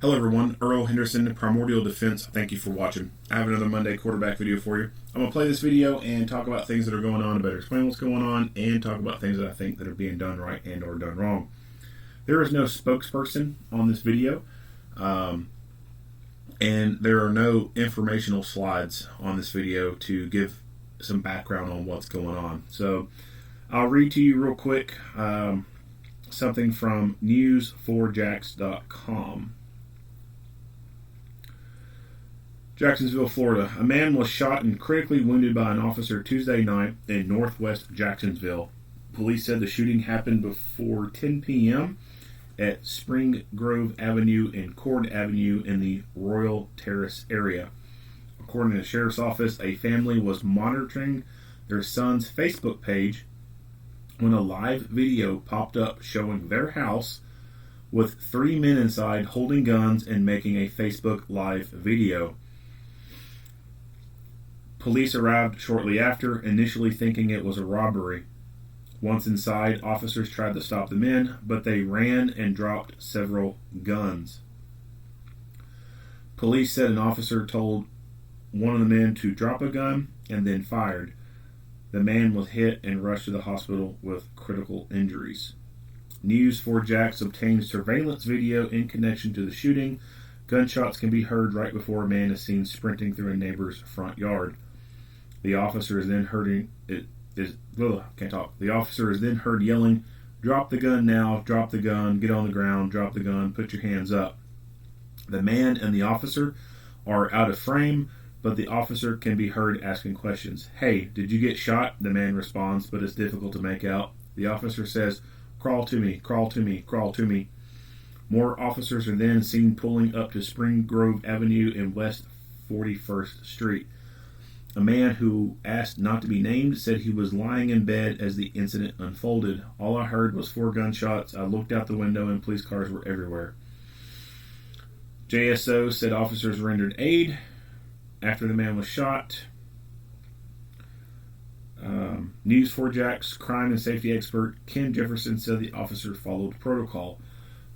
Hello everyone, Earl Henderson, Primordial Defense. Thank you for watching. I have another Monday quarterback video for you. I'm going to play this video and talk about things that are going on, better explain what's going on, and talk about things that I think that are being done right and or done wrong. There is no spokesperson on this video, and there are no informational slides on this video to give some background on what's going on. So I'll read to you real quick something from news4jax.com. Jacksonville, Florida. A man was shot and critically wounded by an officer Tuesday night in northwest Jacksonville. Police said the shooting happened before 10 p.m. at Spring Grove Avenue and Cord Avenue in the Royal Terrace area. According to the sheriff's office, a family was monitoring their son's Facebook page when a live video popped up showing their house with 3 men inside holding guns and making a Facebook live video. Police arrived shortly after, initially thinking it was a robbery. Once inside, officers tried to stop the men, but they ran and dropped several guns. Police said an officer told one of the men to drop a gun and then fired. The man was hit and rushed to the hospital with critical injuries. News4Jax obtained surveillance video in connection to the shooting. Gunshots can be heard right before a man is seen sprinting through a neighbor's front yard. The officer is then heard yelling, "Drop the gun now, drop the gun, get on the ground, drop the gun, put your hands up." The man and the officer are out of frame, but the officer can be heard asking questions. "Hey, did you get shot?" The man responds, but it's difficult to make out. The officer says, "Crawl to me, crawl to me, crawl to me." More officers are then seen pulling up to Spring Grove Avenue and West 41st Street. A man who asked not to be named said he was lying in bed as the incident unfolded. "All I heard was 4 gunshots. I looked out the window and police cars were everywhere." JSO said officers rendered aid after the man was shot. News4Jax crime and safety expert Ken Jefferson said the officer followed protocol.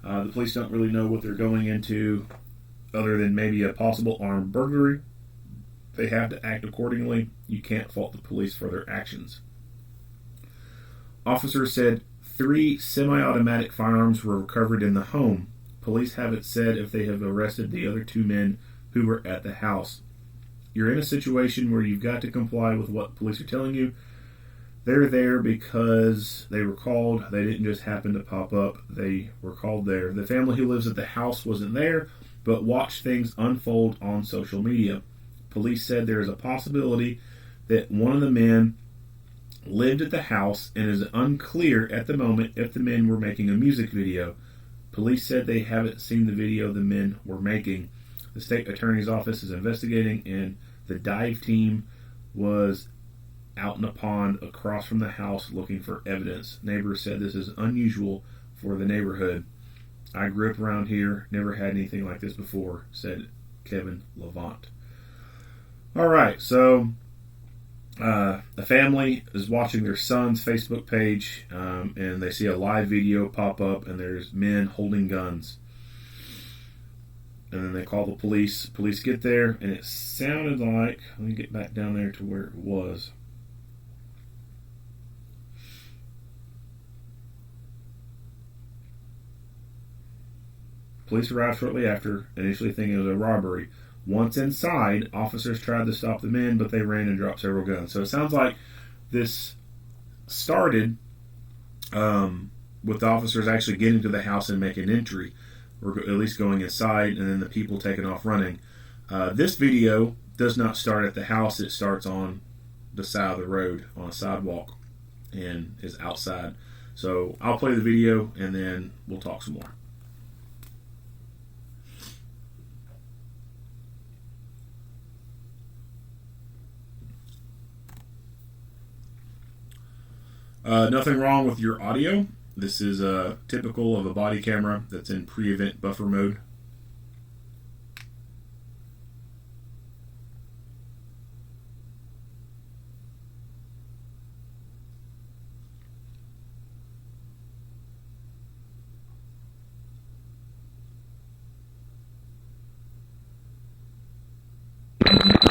The police don't really know what they're going into other than maybe a possible armed burglary. They have to act accordingly. You can't fault the police for their actions. Officers said 3 semi-automatic firearms were recovered in the home. Police haven't said if they have arrested the other 2 men who were at the house. You're in a situation where you've got to comply with what police are telling you. They're there because they were called. They didn't just happen to pop up. They were called there. The family who lives at the house wasn't there, but watched things unfold on social media. Police said there is a possibility that one of the men lived at the house, and it is unclear at the moment if the men were making a music video. Police said they haven't seen the video the men were making. The state attorney's office is investigating, and the dive team was out in a pond across from the house looking for evidence. Neighbors said this is unusual for the neighborhood. "I grew up around here, never had anything like this before," said Kevin Levant. All right, so the family is watching their son's Facebook page, and they see a live video pop up, and there's men holding guns. And then they call the police. Police get there, and it sounded like, let me get back down there to where it was. Police arrived shortly after, initially thinking it was a robbery. Once inside, officers tried to stop the men, but they ran and dropped several guns. So it sounds like this started with the officers actually getting to the house and making entry, or at least going inside, and then the people taking off running. This video does not start at the house. It starts on the side of the road, on a sidewalk, and is outside. So I'll play the video, and then we'll talk some more. Nothing wrong with your audio. This is typical of a body camera that's in pre-event buffer mode.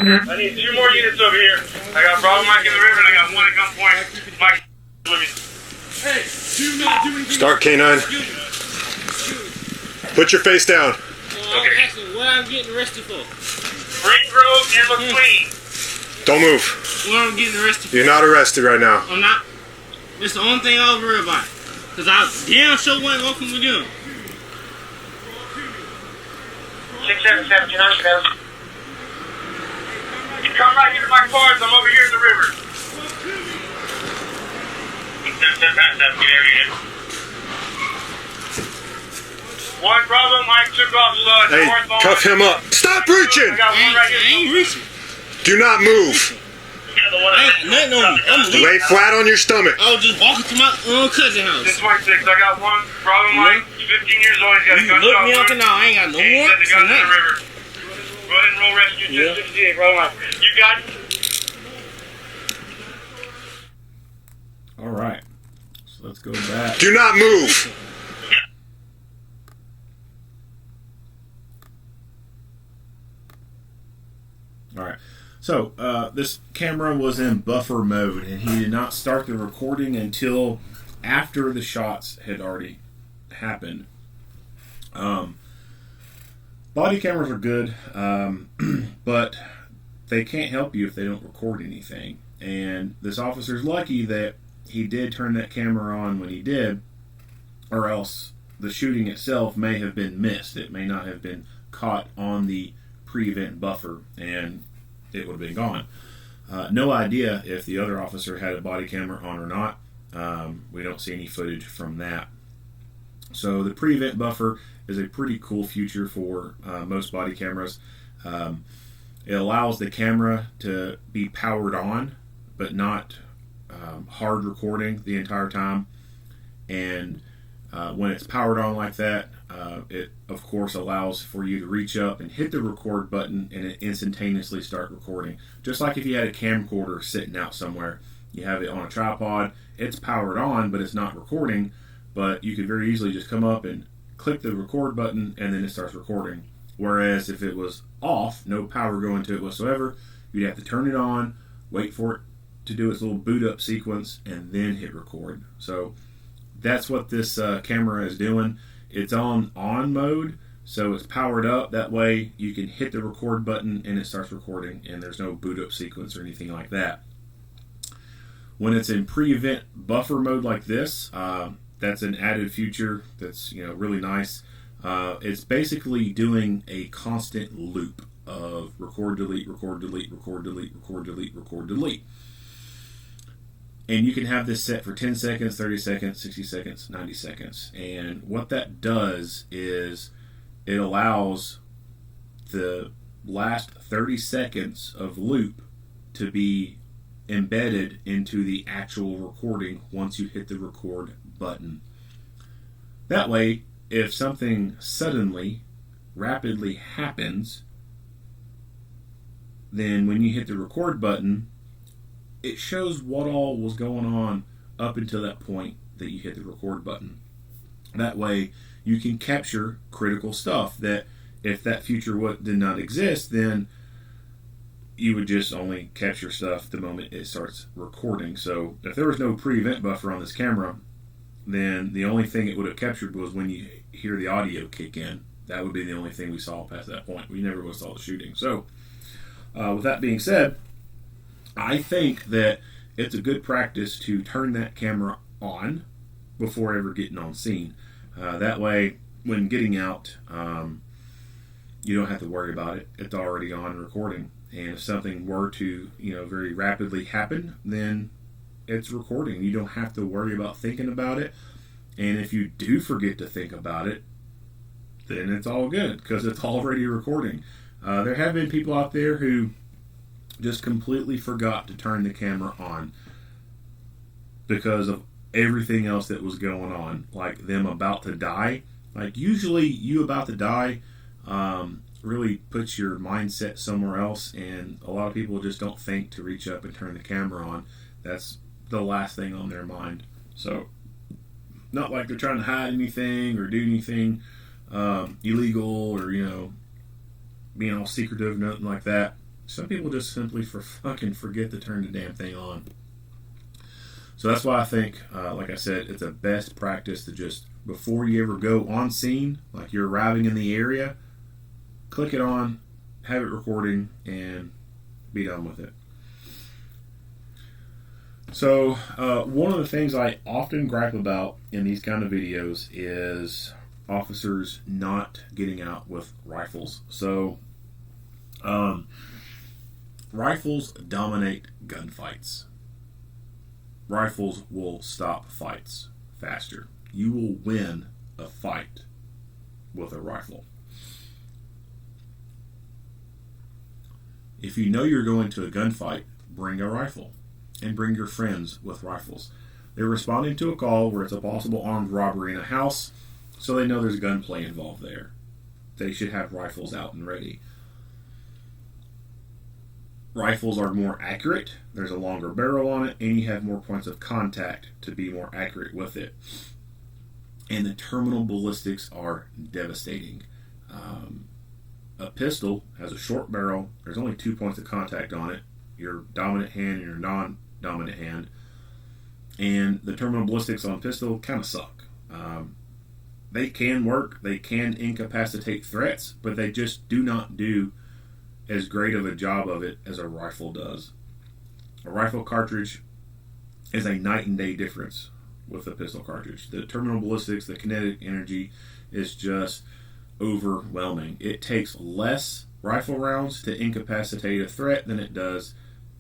I need 2 more units over here. I got Bravo Mike in the river and I got one at gunpoint. Mike with me. Hey, do not do anything. Start K9. Put your face down. Okay. Asking what I'm getting arrested for. Ring road and look clean. Don't move. What I'm getting arrested for. You're not arrested right now. I'm not. It's the only thing I was worried about. Because I damn sure wasn't walking with them. 6717, understand. Come right here to my cars. I'm over here in the river. 6777, get over here. 1 Bravo, Mike took off Hey, northbound. cuff him up. Stop reaching! I got one right I here. ain't reaching. Do not move. I ain't got nothing on me. I'm leaving. Lay flat on your stomach. I was just walking to my cousin house. 626, I got 1 Bravo, Mike. He's 15 years old. He's got a You gunshot look me up wound. and now. I ain't got no He more. said the gun's in the Nothing. river. Go ahead and roll rescue. Yeah. 68, Bravo, Mike. You got it? All right. So let's go back. Do not move. All right. So this camera was in buffer mode, and he did not start the recording until after the shots had already happened. Body cameras are good, but they can't help you if they don't record anything. And this officer's lucky that he did turn that camera on when he did, or else the shooting itself may have been missed. It may not have been caught on the pre-event buffer, and it would have been gone. No idea if the other officer had a body camera on or not. We don't see any footage from that. So the pre-event buffer is a pretty cool feature for most body cameras. It allows the camera to be powered on, but not hard recording the entire time. And when it's powered on like that, it of course allows for you to reach up and hit the record button and it instantaneously start recording. Just like if you had a camcorder sitting out somewhere, you have it on a tripod, it's powered on but it's not recording, but you could very easily just come up and click the record button and then it starts recording. Whereas if it was off, no power going to it whatsoever, you'd have to turn it on, wait for it to do its little boot up sequence, and then hit record. So that's what this camera is doing. It's on mode, so it's powered up. That way you can hit the record button and it starts recording, and there's no boot up sequence or anything like that. When it's in pre-event buffer mode like this, that's an added feature that's really nice. It's basically doing a constant loop of record, delete, record, delete, record, delete, record, delete, record, delete. And you can have this set for 10 seconds, 30 seconds, 60 seconds, 90 seconds. And what that does is it allows the last 30 seconds of loop to be embedded into the actual recording once you hit the record button. That way, if something suddenly, rapidly happens, then when you hit the record button, it shows what all was going on up until that point that you hit the record button. That way, you can capture critical stuff that if that feature did not exist, then you would just only capture stuff the moment it starts recording. So if there was no pre-event buffer on this camera, then the only thing it would have captured was when you hear the audio kick in. That would be the only thing we saw past that point. We never would saw the shooting. So with that being said, I think that it's a good practice to turn that camera on before ever getting on scene. That way, when getting out, you don't have to worry about it. It's already on recording. And if something were to, very rapidly happen, then it's recording. You don't have to worry about thinking about it. And if you do forget to think about it, then it's all good because it's already recording. There have been people out there who just completely forgot to turn the camera on because of everything else that was going on, like them about to die. Like usually you about to die really puts your mindset somewhere else, and a lot of people just don't think to reach up and turn the camera on. That's the last thing on their mind. So not like they're trying to hide anything or do anything illegal or being all secretive, nothing like that. Some people just simply fucking forget to turn the damn thing on. So that's why I think, like I said, it's a best practice to just, before you ever go on scene, like you're arriving in the area, click it on, have it recording, and be done with it. So one of the things I often gripe about in these kind of videos is officers not getting out with rifles. So rifles dominate gunfights. Rifles will stop fights faster. You will win a fight with a rifle. If you know you're going to a gunfight, bring a rifle and bring your friends with rifles. They're responding to a call where it's a possible armed robbery in a house, so they know there's gunplay involved there. They should have rifles out and ready. Rifles are more accurate, there's a longer barrel on it, and you have more points of contact to be more accurate with it. And the terminal ballistics are devastating. A pistol has a short barrel, there's only 2 points of contact on it, your dominant hand and your non-dominant hand. And the terminal ballistics on pistol kind of suck. They can work, they can incapacitate threats, but they just do not do as great of a job of it as a rifle does. A rifle cartridge is a night and day difference with a pistol cartridge. The terminal ballistics, the kinetic energy is just overwhelming. It takes less rifle rounds to incapacitate a threat than it does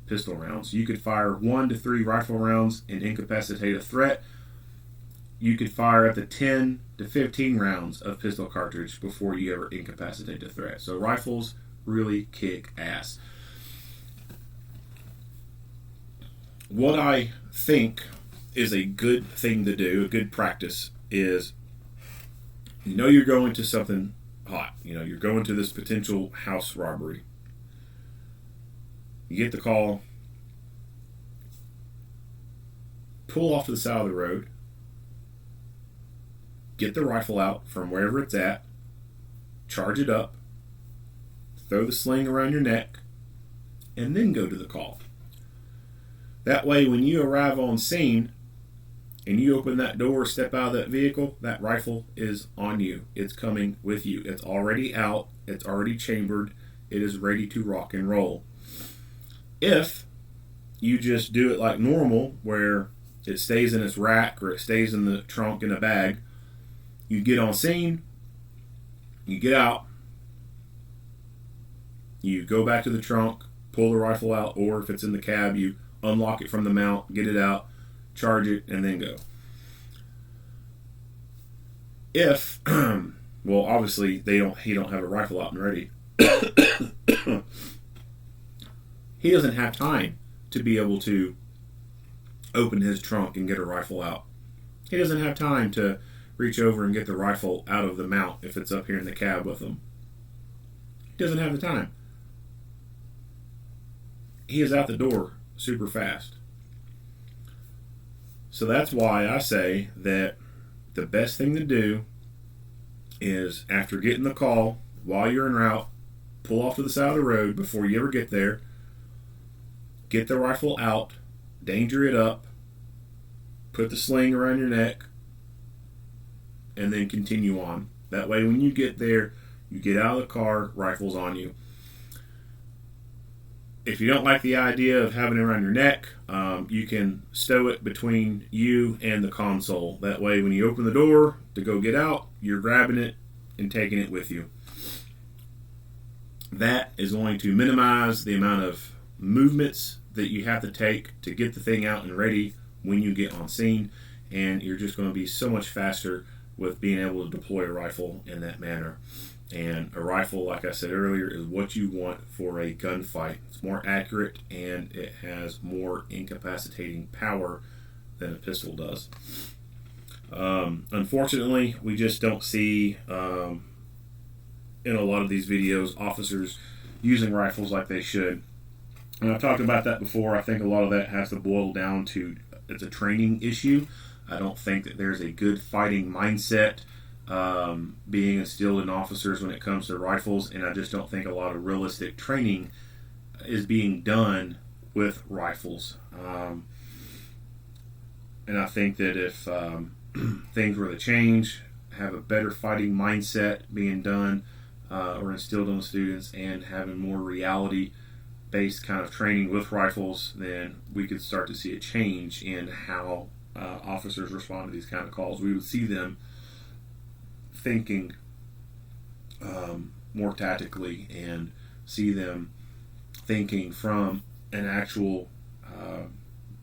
pistol rounds. You could fire 1 to 3 rifle rounds and incapacitate a threat. You could fire up to 10 to 15 rounds of pistol cartridge before you ever incapacitate a threat. So rifles really kick ass. What I think is a good thing to do, a good practice, is you know you're going to something hot. You know, you're going to this potential house robbery. You get the call, pull off to the side of the road, get the rifle out from wherever it's at, charge it up, throw the sling around your neck, and then go to the call. That way, when you arrive on scene and you open that door, step out of that vehicle, that rifle is on you. It's coming with you. It's already out. It's already chambered. It is ready to rock and roll. If you just do it like normal, where it stays in its rack or it stays in the trunk in a bag, you get on scene, you get out, you go back to the trunk, pull the rifle out, or if it's in the cab, you unlock it from the mount, get it out, charge it, and then go. If, well, obviously he don't have a rifle out and ready. He doesn't have time to be able to open his trunk and get a rifle out. He doesn't have time to reach over and get the rifle out of the mount if it's up here in the cab with him. He doesn't have the time. He is out the door super fast. So that's why I say that the best thing to do is, after getting the call, while you're en route, pull off to the side of the road before you ever get there, get the rifle out, danger it up, put the sling around your neck, and then continue on. That way when you get there, you get out of the car, rifle's on you. If you don't like the idea of having it around your neck, you can stow it between you and the console. That way when you open the door to go get out, you're grabbing it and taking it with you. That is going to minimize the amount of movements that you have to take to get the thing out and ready when you get on scene, and you're just going to be so much faster with being able to deploy a rifle in that manner. And a rifle, like I said earlier, is what you want for a gunfight. It's more accurate and it has more incapacitating power than a pistol does. Unfortunately, we just don't see in a lot of these videos officers using rifles like they should. And I've talked about that before. I think a lot of that has to boil down to, it's a training issue. I don't think that there's a good fighting mindset being instilled in officers when it comes to rifles, and I just don't think a lot of realistic training is being done with rifles. And I think that if things were to change, have a better fighting mindset being done or instilled on the students, and having more reality-based kind of training with rifles, then we could start to see a change in how officers respond to these kind of calls. We would see them thinking more tactically, and see them thinking from an actual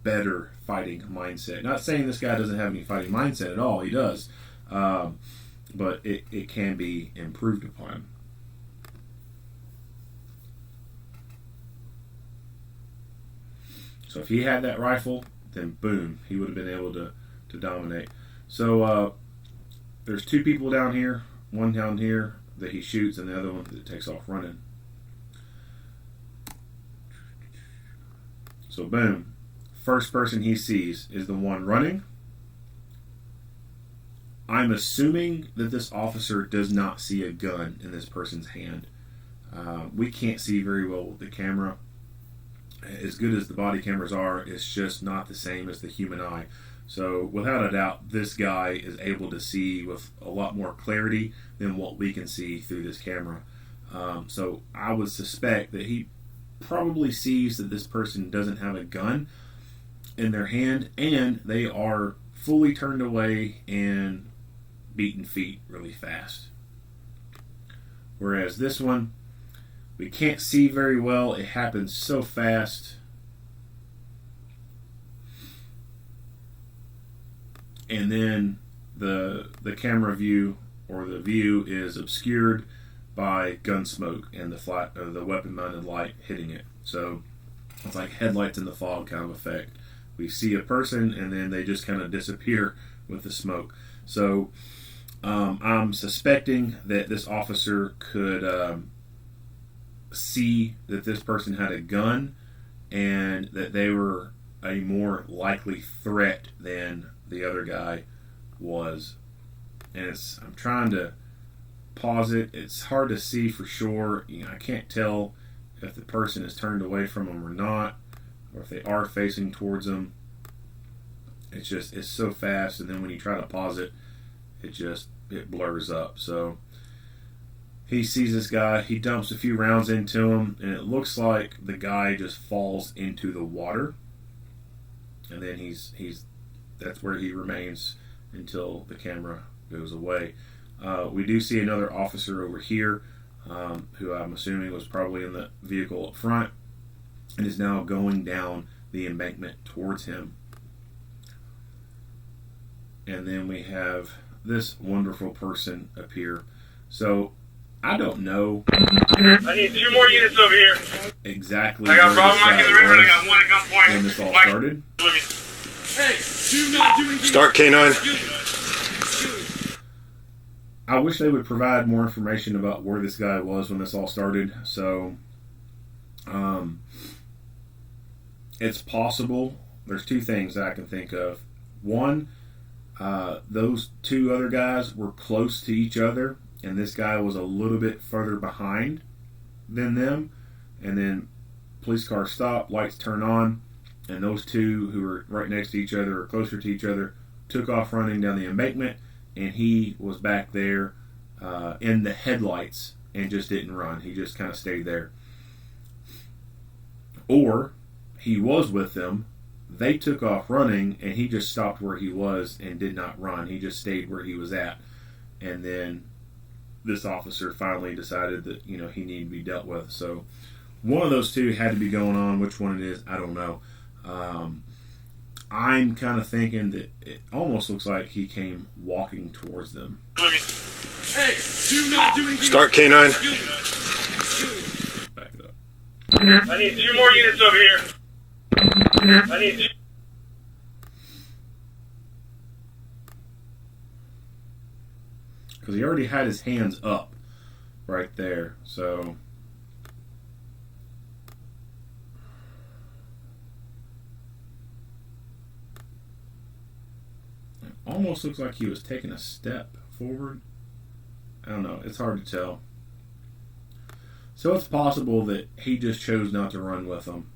better fighting mindset. Not saying this guy doesn't have any fighting mindset at all. He does. But it can be improved upon. So if he had that rifle, then boom, he would have been able to dominate. So there's two people down here, one down here that he shoots, and the other one that takes off running. So boom, first person he sees is the one running. I'm assuming that this officer does not see a gun in this person's hand. We can't see very well with the camera. As good as the body cameras are, it's just not the same as the human eye. So without a doubt, this guy is able to see with a lot more clarity than what we can see through this camera. So I would suspect that he probably sees that this person doesn't have a gun in their hand, and they are fully turned away and beating feet really fast. Whereas this one, we can't see very well. It happens so fast. And then the camera view, or the view, is obscured by gun smoke and the weapon-mounted light hitting it. So it's like headlights in the fog kind of effect. We see a person and then they just kind of disappear with the smoke. So I'm suspecting that this officer could see that this person had a gun, and that they were a more likely threat than the other guy was. And I'm trying to pause it. It's hard to see for sure. I can't tell if the person is turned away from them or not, or if they are facing towards them. It's so fast, and then when you try to pause it, it blurs up. So he sees this guy, he dumps a few rounds into him, and it looks like the guy just falls into the water. And then that's where he remains until the camera goes away. We do see another officer over here, who I'm assuming was probably in the vehicle up front, and is now going down the embankment towards him. And then we have this wonderful person appear. So I don't know. I need 2 more units over here. Exactly. I got a problem in the river, and I got one at gunpoint. When this all started. Hey, do not do anything. Start K9. I wish they would provide more information about where this guy was when this all started. So, it's possible. There's 2 things that I can think of. One, those 2 other guys were close to each other, and this guy was a little bit further behind than them. And then police cars stop, lights turn on, and those 2 who were right next to each other or closer to each other took off running down the embankment, and he was back there in the headlights and just didn't run. He just kind of stayed there. Or he was with them, they took off running, and he just stopped where he was and did not run. He just stayed where he was at. And then this officer finally decided that, he needed to be dealt with. So one of those 2 had to be going on. Which one it is, I don't know. I'm kind of thinking that it almost looks like he came walking towards them. Hey, do not do anything. Start K9. Back it up. I need 2 more units over here. I need. Because he already had his hands up right there. So it almost looks like he was taking a step forward. I don't know. It's hard to tell. So it's possible that he just chose not to run with them.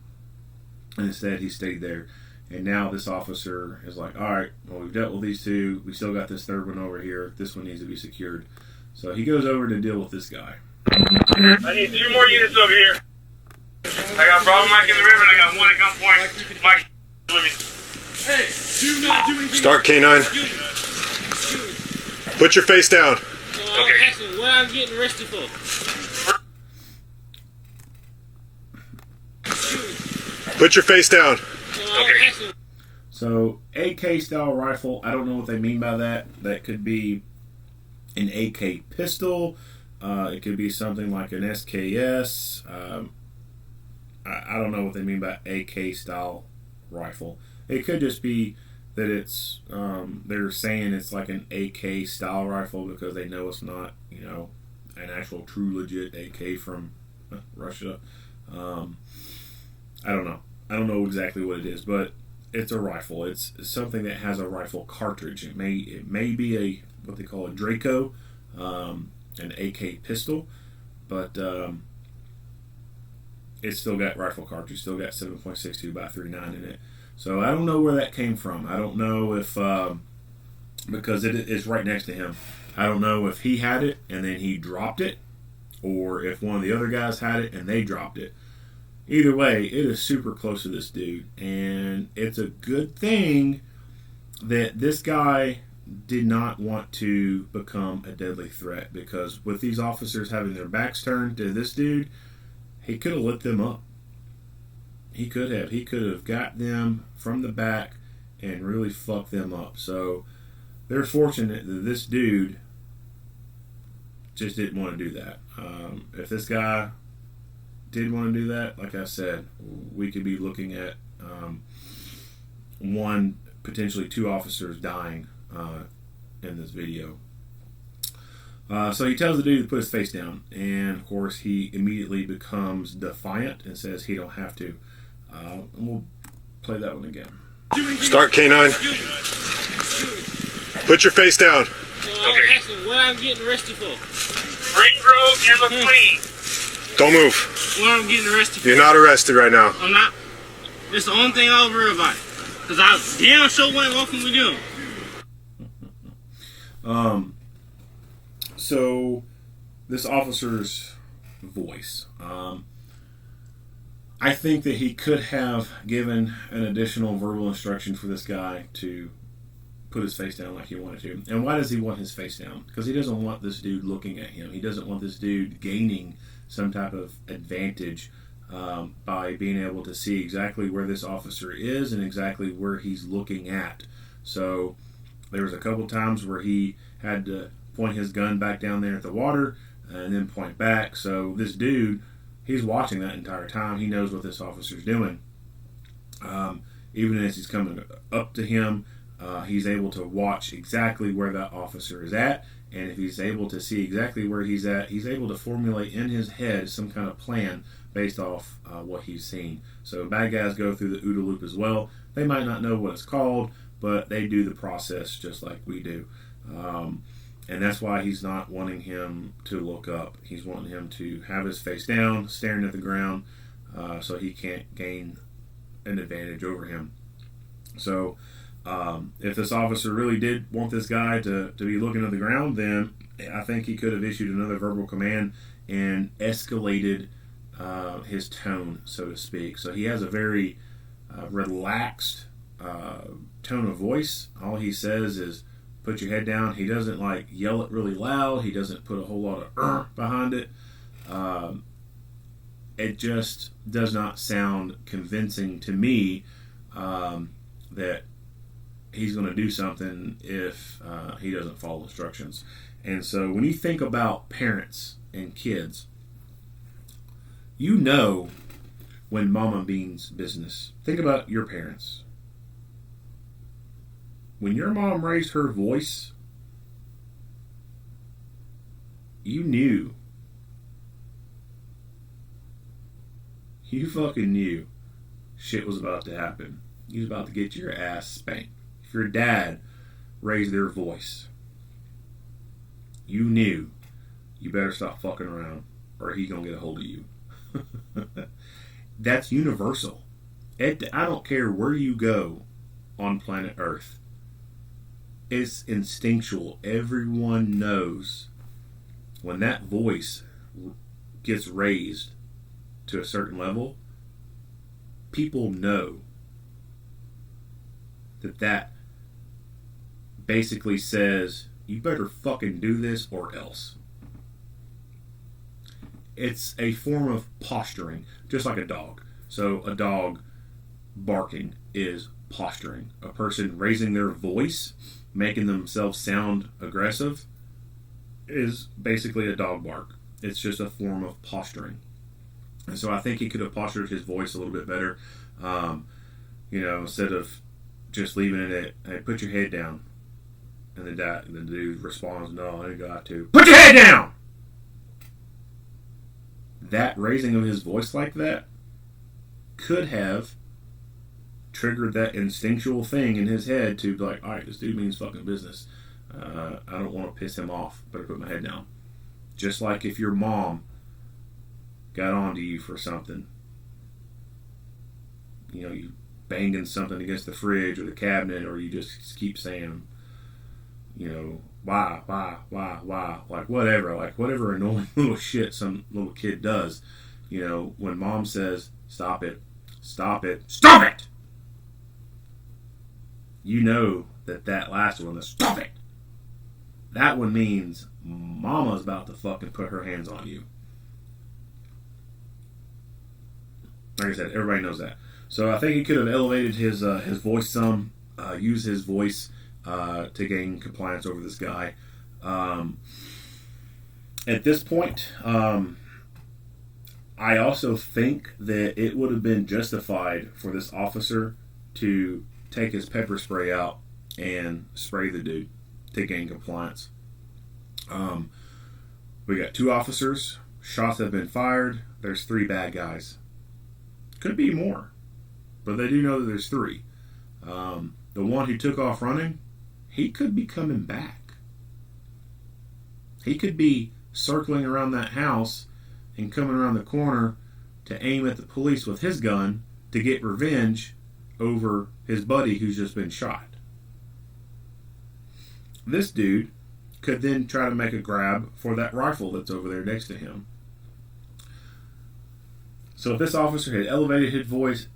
And instead he stayed there. And now this officer is like, all right, well, we've dealt with these two. We still got this third one over here. This one needs to be secured. So he goes over to deal with this guy. I need 2 more units over here. I got Bravo Mike in the river and I got one at gunpoint. Mike with me. Hey, do not do anything. Start K9. Put your face down. Okay. Asking what I'm getting arrested for. Put your face down. Okay. So AK style rifle, I don't know what they mean by that. That could be an AK pistol. It could be something like an SKS. I don't know what they mean by AK style rifle. It could just be that it's they're saying it's like an AK style rifle because they know it's not, an actual true legit AK from Russia. I don't know. I don't know exactly what it is, but it's a rifle. It's something that has a rifle cartridge. It may be a what they call a Draco, an AK pistol, but it's still got rifle cartridge. Still got 7.62 by 39 in it. So I don't know where that came from. I don't know if because it's right next to him. I don't know if he had it and then he dropped it, or if one of the other guys had it and they dropped it. Either way, it is super close to this dude, and it's a good thing that this guy did not want to become a deadly threat, because with these officers having their backs turned to this dude, he could have lit them up. He could have got them from the back and really fucked them up. So they're fortunate that this dude just didn't want to do that. If this guy did want to do that, like I said, we could be looking at one, potentially 2 officers dying in this video. So he tells the dude to put his face down, and of course he immediately becomes defiant and says he don't have to. And we'll play that one again. Start K9. Put your face down. Okay. Asking what I'm getting arrested for. Ring Grove, you're the clean. Don't move. What I'm getting arrested for. You're not arrested right now. I'm not. It's the only thing I ever heard about it. Because I damn sure wasn't walking with you. So this officer's voice, I think that he could have given an additional verbal instruction for this guy to put his face down like he wanted to. And why does he want his face down? Because he doesn't want this dude looking at him. He doesn't want this dude gaining some type of advantage by being able to see exactly where this officer is and exactly where he's looking at. So there was a couple times where he had to point his gun back down there at the water and then point back. So this dude, he's watching that entire time. He knows what this officer's doing. Even as he's coming up to him, he's able to watch exactly where that officer is at. And if he's able to see exactly where he's at, he's able to formulate in his head some kind of plan based off what he's seen. So bad guys go through the OODA loop as well. They might not know what it's called, but they do the process just like we do. And that's why he's not wanting him to look up. He's wanting him to have his face down, staring at the ground, so he can't gain an advantage over him. So if this officer really did want this guy to be looking at the ground, then I think he could have issued another verbal command and escalated his tone, so to speak. So he has a very relaxed tone of voice. All he says is, put your head down. He doesn't like yell it really loud. He doesn't put a whole lot of behind it. It just does not sound convincing to me that he's going to do something if he doesn't follow instructions. And so when you think about parents and kids, you know when mama means business. Think about your parents. When your mom raised her voice, you knew. You fucking knew shit was about to happen. You was about to get your ass spanked. If your dad raised their voice, you knew you better stop fucking around. or he gonna get a hold of you. That's universal. I don't care where you go on planet Earth. It's instinctual. Everyone knows when that voice gets raised to a certain level, people know that basically says, you better fucking do this or else. It's a form of posturing, just like a dog. So a dog barking is posturing. A person raising their voice, making themselves sound aggressive, is basically a dog bark. It's just a form of posturing. And so I think he could have postured his voice a little bit better. Instead of just leaving it at, hey, put your head down. And the dude responds, no, I ain't got to. Put your head down! That raising of his voice like that could have triggered that instinctual thing in his head to be like, alright, this dude means fucking business. I don't want to piss him off. Better put my head down. Just like if your mom got onto you for something. You banging something against the fridge or the cabinet, or you just keep saying, why, like whatever annoying little shit some little kid does. When mom says, stop it, you know that last one, the stop it, that one means mama's about to fucking put her hands on you. Like I said, everybody knows that. So I think he could have elevated his voice some, used his voice to gain compliance over this guy. At this point, I also think that it would have been justified for this officer to take his pepper spray out and spray the dude to gain compliance. We got 2 officers. Shots have been fired. There's 3 bad guys. Could be more, but they do know that there's 3. The one who took off running, he could be coming back. He could be circling around that house and coming around the corner to aim at the police with his gun to get revenge over his buddy who's just been shot. This dude could then try to make a grab for that rifle that's over there next to him. So if this officer had elevated his voice,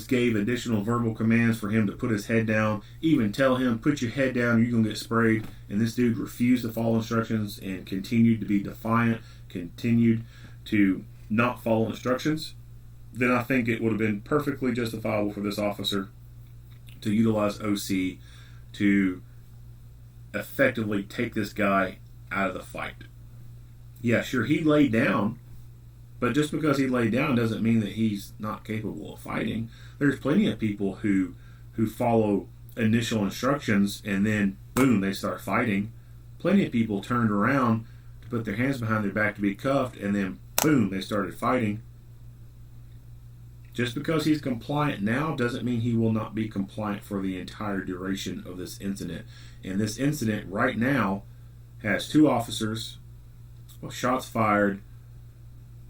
gave additional verbal commands for him to put his head down, even tell him, put your head down or you're going to get sprayed, and this dude refused to follow instructions and continued to be defiant, continued to not follow instructions, then I think it would have been perfectly justifiable for this officer to utilize OC to effectively take this guy out of the fight. Yeah, sure, he laid down, but just because he laid down doesn't mean that he's not capable of fighting. There's plenty of people who follow initial instructions and then, boom, they start fighting. Plenty of people turned around to put their hands behind their back to be cuffed, and then, boom, they started fighting. Just because he's compliant now doesn't mean he will not be compliant for the entire duration of this incident. And this incident right now has 2 officers with shots fired.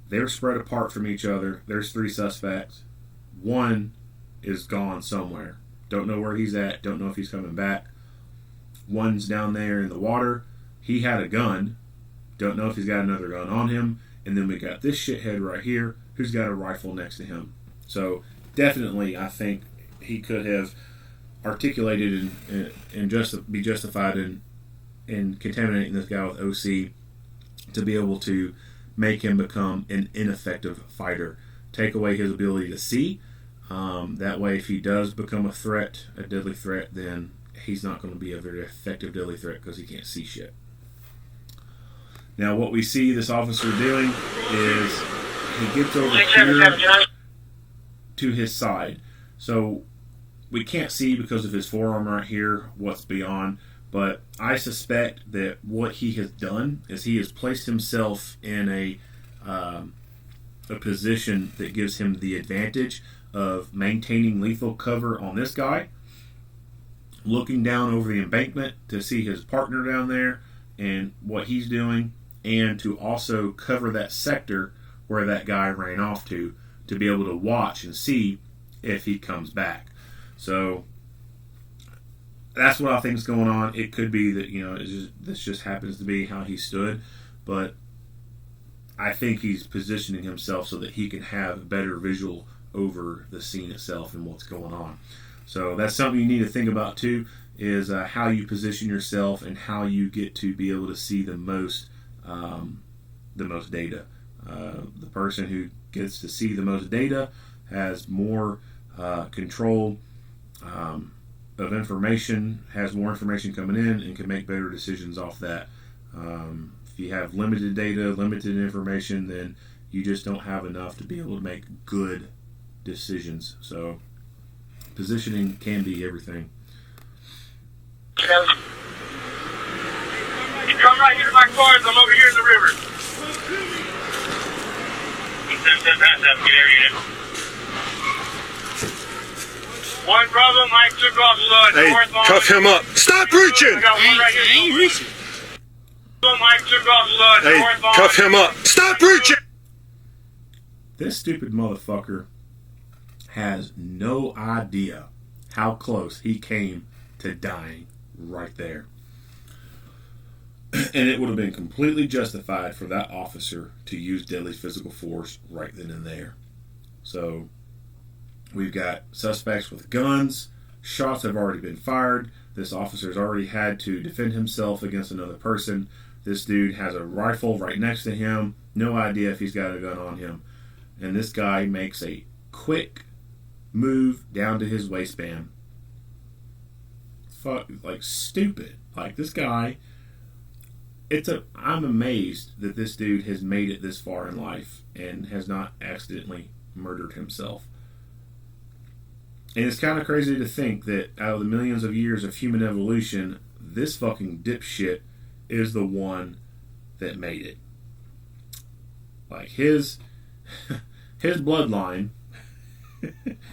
They're spread apart from each other. There's 3 suspects. 1 is gone somewhere. Don't know where he's at. Don't know if he's coming back. 1's down there in the water. He had a gun. Don't know if he's got another gun on him. And then we got this shithead right here who's got a rifle next to him. So definitely I think he could have articulated and be justified in contaminating this guy with OC to be able to make him become an ineffective fighter. Take away his ability to see. That way, if he does become a threat, a deadly threat, then he's not going to be a very effective deadly threat because he can't see shit. Now, what we see this officer doing is he gets over here to his side. So we can't see because of his forearm right here what's beyond. But I suspect that what he has done is he has placed himself in a position that gives him the advantage of maintaining lethal cover on this guy, looking down over the embankment to see his partner down there and what he's doing, and to also cover that sector where that guy ran off to be able to watch and see if he comes back. So that's what I think is going on. It could be that, this just happens to be how he stood, but I think he's positioning himself so that he can have a better visual over the scene itself and what's going on. So that's something you need to think about too, is how you position yourself and how you get to be able to see the most data. The person who gets to see the most data has more control of information, has more information coming in, and can make better decisions off that. If you have limited data, limited information, then you just don't have enough to be able to make good decisions. So positioning can be everything. You come right here to my cars. I'm over here in the river. Get air unit. One problem, Mike took off Hey, north on. cuff him up. Stop reaching! I got one right here. I ain't reaching. Mike took off Hey, north on. cuff him up. Stop reaching! This stupid motherfucker has no idea how close he came to dying right there. And it would have been completely justified for that officer to use deadly physical force right then and there. So we've got suspects with guns. Shots have already been fired. This officer's already had to defend himself against another person. This dude has a rifle right next to him. No idea if he's got a gun on him. And this guy makes a quick move down to his waistband. Like stupid. Like this guy, I'm amazed that this dude has made it this far in life and has not accidentally murdered himself. And it's kind of crazy to think that out of the millions of years of human evolution, this fucking dipshit is the one that made it. Like his bloodline,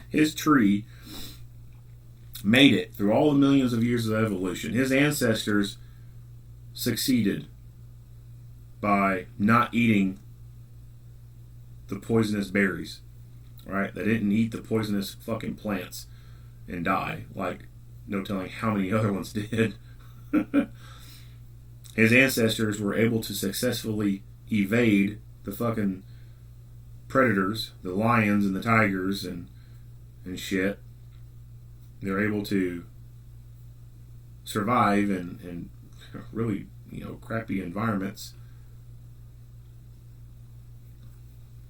his tree, made it through all the millions of years of evolution. His ancestors succeeded by not eating the poisonous berries, right? They didn't eat the poisonous fucking plants and die, like no telling how many other ones did. His ancestors were able to successfully evade the fucking predators, the lions and the tigers and shit. They're able to survive in really, crappy environments.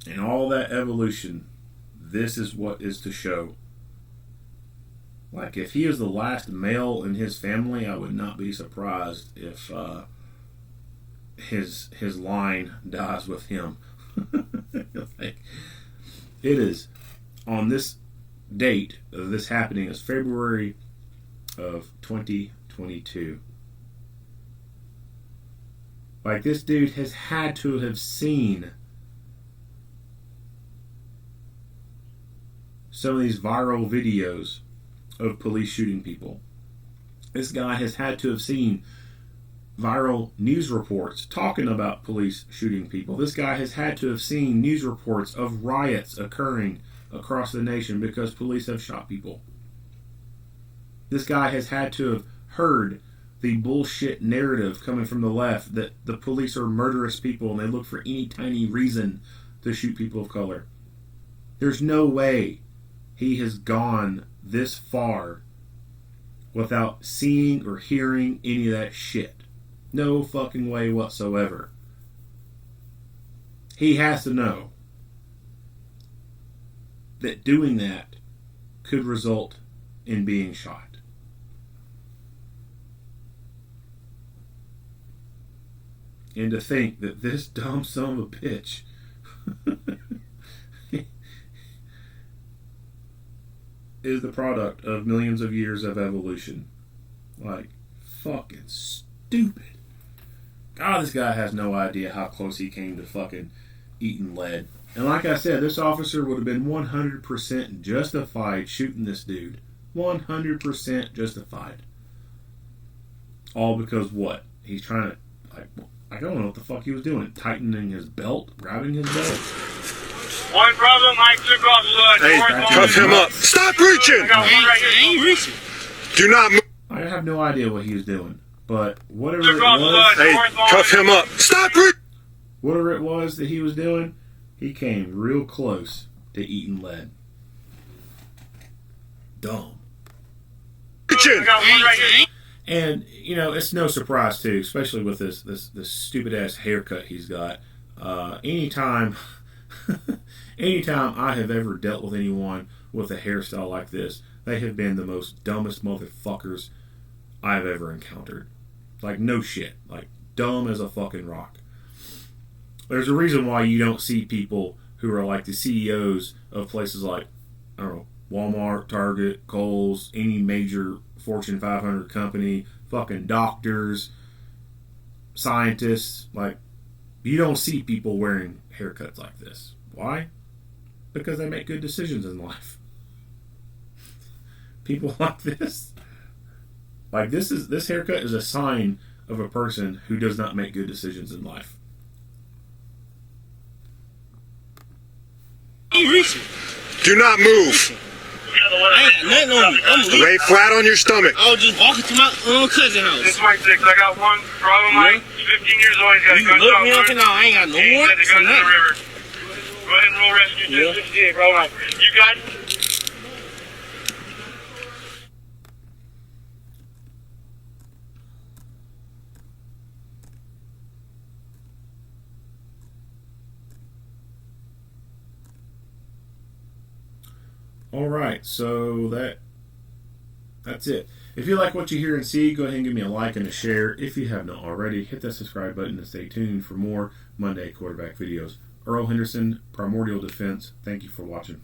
And all that evolution, this is what is to show. Like, if he is the last male in his family, I would not be surprised if his line dies with him. Like, it is on this date of this happening is February of 2022. Like, this dude has had to have seen some of these viral videos of police shooting people. This guy has had to have seen viral news reports talking about police shooting people. This guy has had to have seen news reports of riots occurring across the nation because police have shot people. This guy has had to have heard the bullshit narrative coming from the left that the police are murderous people and they look for any tiny reason to shoot people of color. There's no way he has gone this far without seeing or hearing any of that shit. No fucking way whatsoever. He has to know that doing that could result in being shot. And to think that this dumb son of a bitch is the product of millions of years of evolution. Like, fucking stupid. God, this guy has no idea how close he came to fucking eating lead. And like I said, this officer would have been 100% justified shooting this dude. 100% justified. All because what? He's trying to, I don't know what the fuck he was doing. Tightening his belt, grabbing his belt. One problem, Mike took off Hey, north cuff him up. Stop reaching! I got one right I here. ain't reaching. Do not move. I have no idea what he was doing, but whatever Took it off was, Hey, cuff him up. Stop reaching! whatever it was that he was doing, he came real close to eating lead. Dumb. I Reaching! got one right here. And you know, it's no surprise too, especially with this stupid ass haircut he's got. Anytime I have ever dealt with anyone with a hairstyle like this, they have been the most dumbest motherfuckers I've ever encountered. Like, no shit. Like, dumb as a fucking rock. There's a reason why you don't see people who are like the CEOs of places like, I don't know, Walmart, Target, Kohl's, any major Fortune 500 company, fucking doctors, scientists. Like, you don't see people wearing haircuts like this. Why? Because they make good decisions in life. People like this, this haircut is a sign of a person who does not make good decisions in life. I ain't reaching. Do not move. I ain't got nothing on me. I'm leaving. Lay flat on your stomach. I was just walking to my cousin's house. 626, I got one problem, Mike. 15 years old, he's got a You gun look shot me up and down. I ain't got no He said the warrants or gun's in the nothing. river. Go ahead and roll rescue Yeah. 268, bro. You got it? Alright, so that's it. If you like what you hear and see, go ahead and give me a like and a share. If you have not already, hit that subscribe button and stay tuned for more Monday quarterback videos. Earl Henderson, Primordial Defense, thank you for watching.